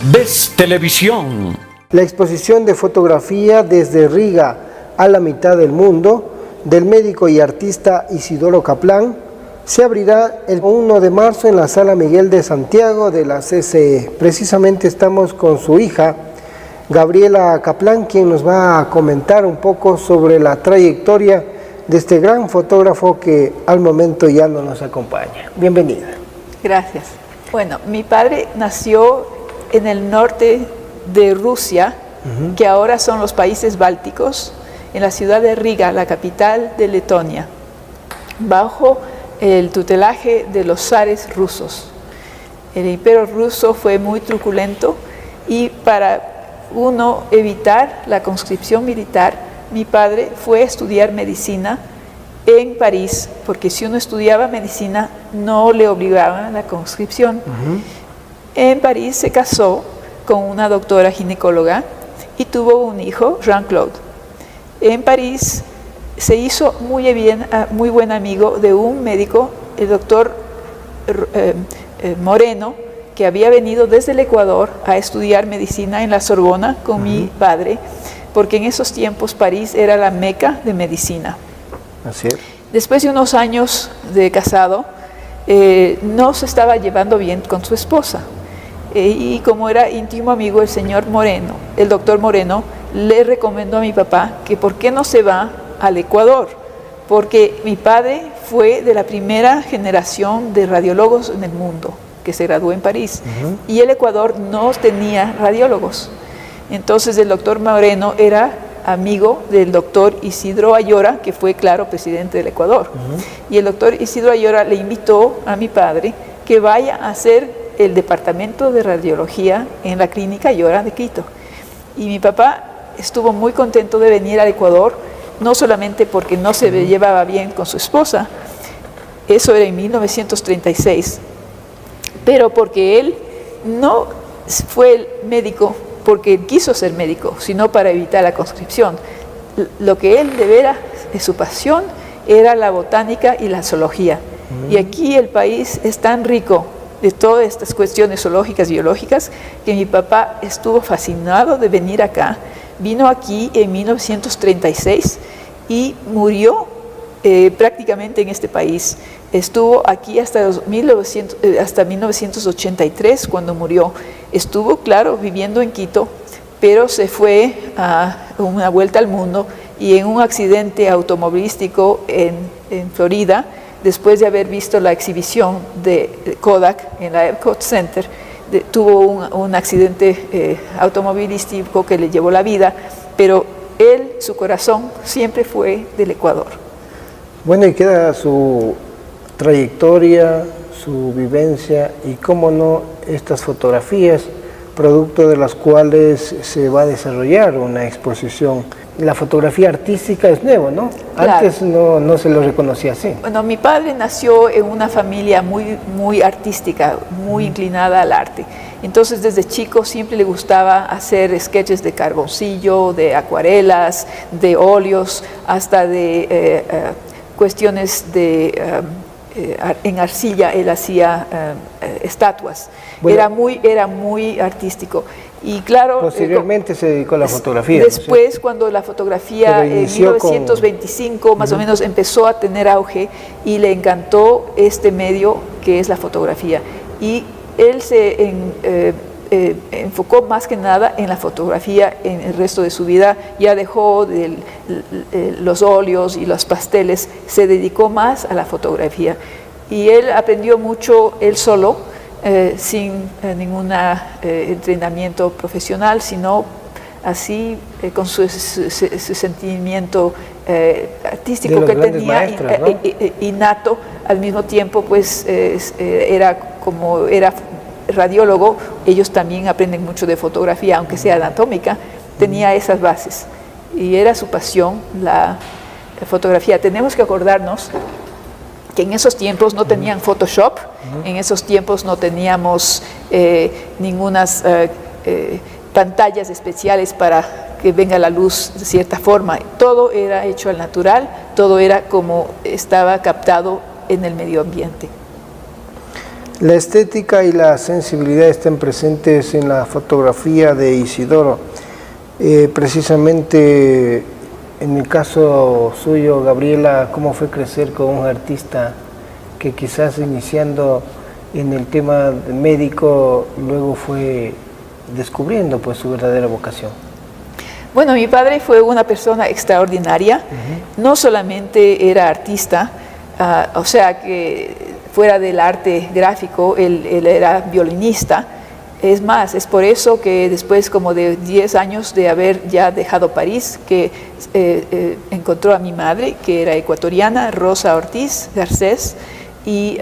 Ves Televisión. La exposición de fotografía Desde Riga a la mitad del mundo del médico y artista Isidoro Kaplan se abrirá el 1 de marzo en la Sala Miguel de Santiago de la CCE. Precisamente estamos con su hija, Gabriela Kaplan, quien nos va a comentar un poco sobre la trayectoria de este gran fotógrafo que al momento ya no nos acompaña. Bienvenida. Gracias. Bueno, mi padre nació en el norte de Rusia, que ahora son los países bálticos, en la ciudad de Riga, la capital de Letonia, bajo el tutelaje de los zares rusos. El imperio ruso fue muy truculento y para uno evitar la conscripción militar, mi padre fue a estudiar medicina en París, porque si uno estudiaba medicina no le obligaban a la conscripción. En París se casó con una doctora ginecóloga y tuvo un hijo, Jean-Claude. En París se hizo muy buen amigo de un médico, el doctor Moreno, que había venido desde el Ecuador a estudiar medicina en la Sorbona con mi padre, porque en esos tiempos París era la meca de medicina. Así es. Después de unos años de casado, no se estaba llevando bien con su esposa. Y como era íntimo amigo el señor Moreno, el doctor Moreno, le recomendó a mi papá que por qué no se va al Ecuador, porque mi padre fue de la primera generación de radiólogos en el mundo, que se graduó en París, y el Ecuador no tenía radiólogos. Entonces el doctor Moreno era amigo del doctor Isidro Ayora, que fue, claro, presidente del Ecuador. Y el doctor Isidro Ayora le invitó a mi padre que vaya a hacer el departamento de radiología en la clínica Ayora de Quito. Y mi papá estuvo muy contento de venir al Ecuador, no solamente porque no se llevaba bien con su esposa, eso era en 1936, pero porque él no fue el médico porque él quiso ser médico, sino para evitar la conscripción. Lo que él de veras, su pasión, era la botánica y la zoología. Y aquí el país es tan rico de todas estas cuestiones zoológicas y biológicas que mi papá estuvo fascinado de venir acá. Vino aquí en 1936 y murió prácticamente en este país. Estuvo aquí hasta 1983 cuando murió. Estuvo, claro, viviendo en Quito, pero se fue a una vuelta al mundo y en un accidente automovilístico en Florida, después de haber visto la exhibición de Kodak en la Epcot Center, tuvo un accidente automovilístico que le llevó la vida, pero él, su corazón siempre fue del Ecuador. Bueno, y queda su trayectoria, su vivencia y, cómo no, estas fotografías, producto de las cuales se va a desarrollar una exposición. La fotografía artística es nuevo, ¿no? Claro. Antes no se lo reconocía así. Bueno, mi padre nació en una familia muy artística, muy inclinada al arte. Entonces, desde chico siempre le gustaba hacer sketches de carboncillo, de acuarelas, de óleos, hasta de cuestiones de en arcilla. Él hacía estatuas. Bueno, era muy artístico. Y claro, posteriormente se dedicó a la fotografía. Después, ¿no? Cuando la fotografía en 1925 más o menos empezó a tener auge y le encantó este medio que es la fotografía. Y él se enfocó más que nada en la fotografía en el resto de su vida. Ya dejó los óleos y los pasteles, se dedicó más a la fotografía. Y él aprendió mucho él solo, sin ningún entrenamiento profesional, sino así con su sentimiento artístico que tenía maestros, ¿no? Innato. Al mismo tiempo, pues era radiólogo, ellos también aprenden mucho de fotografía, aunque sea anatómica, tenía esas bases y era su pasión la fotografía. Tenemos que acordarnos que en esos tiempos no tenían Photoshop, en esos tiempos no teníamos ningunas pantallas especiales para que venga la luz de cierta forma. Todo era hecho al natural, todo era como estaba captado en el medio ambiente. La estética y la sensibilidad están presentes en la fotografía de Isidoro. Precisamente en el caso suyo, Gabriela, ¿cómo fue crecer con un artista que quizás iniciando en el tema médico luego fue descubriendo pues su verdadera vocación? Bueno, mi padre fue una persona extraordinaria. No solamente era artista, o sea que fuera del arte gráfico, él era violinista. Es más, es por eso que después como de 10 años de haber ya dejado París, que encontró a mi madre, que era ecuatoriana, Rosa Ortiz Garcés, y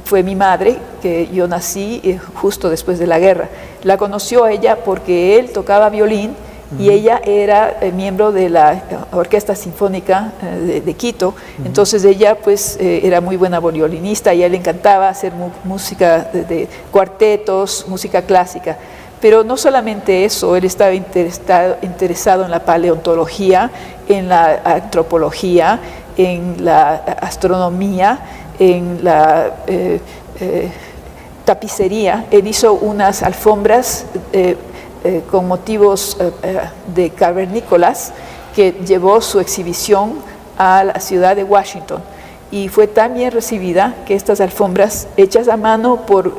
fue mi madre, que yo nací justo después de la guerra. La conoció a ella porque él tocaba violín y ella era miembro de la Orquesta Sinfónica de Quito. Entonces ella pues era muy buena violinista y a él le encantaba hacer música de cuartetos, música clásica. Pero no solamente eso, él estaba interesado en la paleontología, en la antropología, en la astronomía, en la tapicería. Él hizo unas alfombras con motivos de cavernícolas que llevó su exhibición a la ciudad de Washington, y fue tan bien recibida que estas alfombras hechas a mano por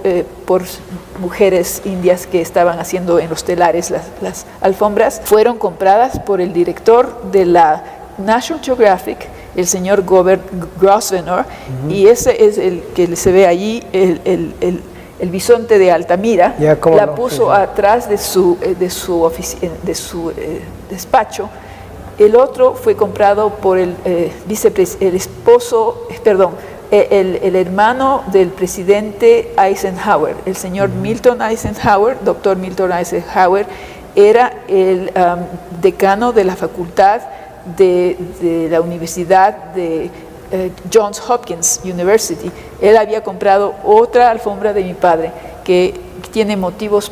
mujeres indias que estaban haciendo en los telares las alfombras, fueron compradas por el director de la National Geographic, el señor Gobert Grosvenor, y ese es el que se ve allí, el bisonte de Altamira. La puso atrás de su despacho. El otro fue comprado por el hermano del presidente Eisenhower, el señor Milton Eisenhower. Doctor Milton Eisenhower era el decano de la facultad de la Universidad de Johns Hopkins University. Él había comprado otra alfombra de mi padre que tiene motivos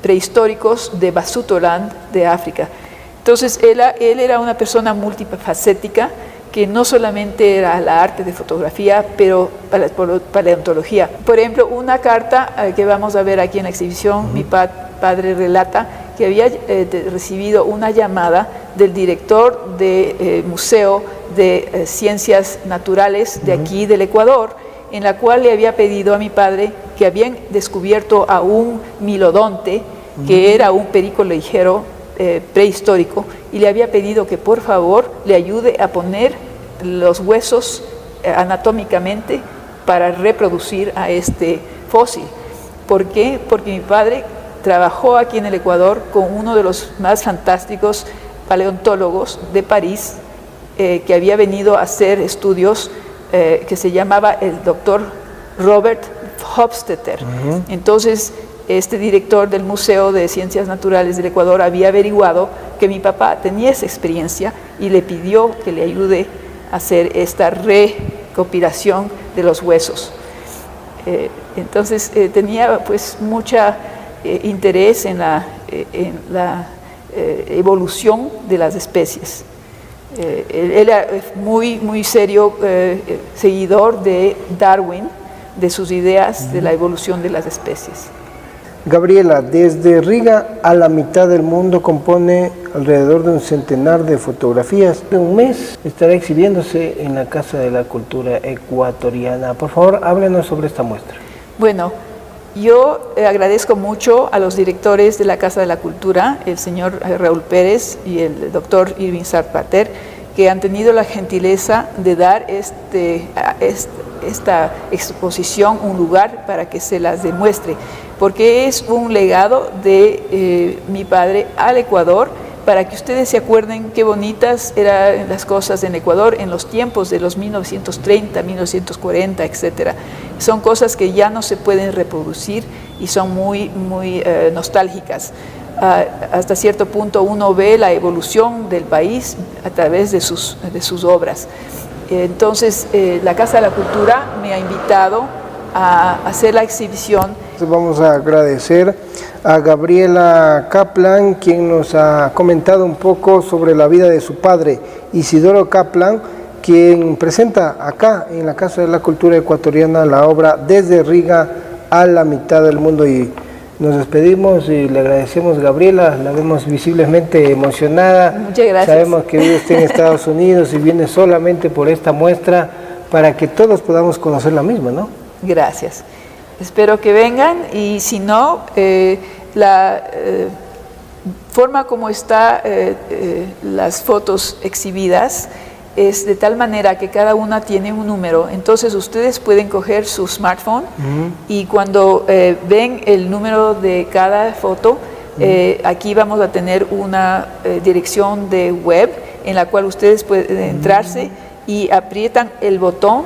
prehistóricos de Basutoland de África. Entonces él era una persona multifacética, que no solamente era la arte de fotografía, pero paleontología. Por ejemplo, una carta que vamos a ver aquí en la exhibición, mi padre relata que había recibido una llamada del director del Museo de Ciencias Naturales de aquí del Ecuador, en la cual le había pedido a mi padre que habían descubierto a un milodonte, que era un perico ligero prehistórico, y le había pedido que por favor le ayude a poner los huesos anatómicamente para reproducir a este fósil. ¿Por qué? Porque mi padre trabajó aquí en el Ecuador con uno de los más fantásticos paleontólogos de París, que había venido a hacer estudios, que se llamaba el doctor Robert Hofstetter. Entonces, este director del Museo de Ciencias Naturales del Ecuador había averiguado que mi papá tenía esa experiencia y le pidió que le ayude a hacer esta recopilación de los huesos. Entonces tenía pues mucha interés en la evolución de las especies. Él era muy serio seguidor de Darwin, de sus ideas de la evolución de las especies. Gabriela, desde Riga a la mitad del mundo compone alrededor de un centenar de fotografías. En un mes estará exhibiéndose en la Casa de la Cultura Ecuatoriana. Por favor, háblenos sobre esta muestra. Bueno, yo agradezco mucho a los directores de la Casa de la Cultura, el señor Raúl Pérez y el doctor Irving Zarpater, que han tenido la gentileza de dar esta exposición un lugar para que se las demuestre, porque es un legado de mi padre al Ecuador, para que ustedes se acuerden qué bonitas eran las cosas en Ecuador en los tiempos de los 1930, 1940, etc. Son cosas que ya no se pueden reproducir y son muy nostálgicas. Hasta cierto punto uno ve la evolución del país a través de sus obras. Entonces, la Casa de la Cultura me ha invitado a hacer la exhibición. Vamos a agradecer a Gabriela Kaplan, quien nos ha comentado un poco sobre la vida de su padre, Isidoro Kaplan, quien presenta acá en la Casa de la Cultura Ecuatoriana la obra Desde Riga a la mitad del mundo. Y nos despedimos y le agradecemos, Gabriela, la vemos visiblemente emocionada. Muchas gracias. Sabemos que vive usted en Estados Unidos y viene solamente por esta muestra para que todos podamos conocer la misma, ¿no? Gracias. Espero que vengan y si no, la forma como están las fotos exhibidas es de tal manera que cada una tiene un número. Entonces ustedes pueden coger su smartphone y cuando ven el número de cada foto, aquí vamos a tener una dirección de web en la cual ustedes pueden entrarse y aprietan el botón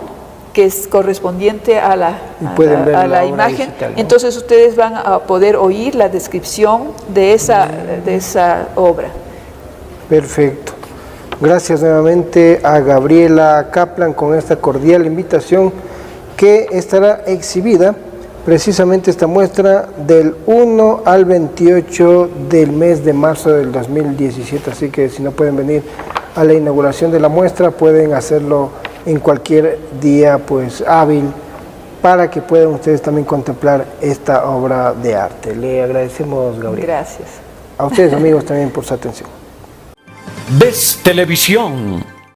que es correspondiente a la imagen. Digital, ¿no? Entonces ustedes van a poder oír la descripción de esa obra. Perfecto. Gracias nuevamente a Gabriela Kaplan con esta cordial invitación que estará exhibida precisamente esta muestra del 1 al 28 del mes de marzo del 2017. Así que si no pueden venir a la inauguración de la muestra, pueden hacerlo en cualquier día pues hábil para que puedan ustedes también contemplar esta obra de arte. Le agradecemos, Gabriela. Gracias. A ustedes, amigos, también por su atención. Ves Televisión.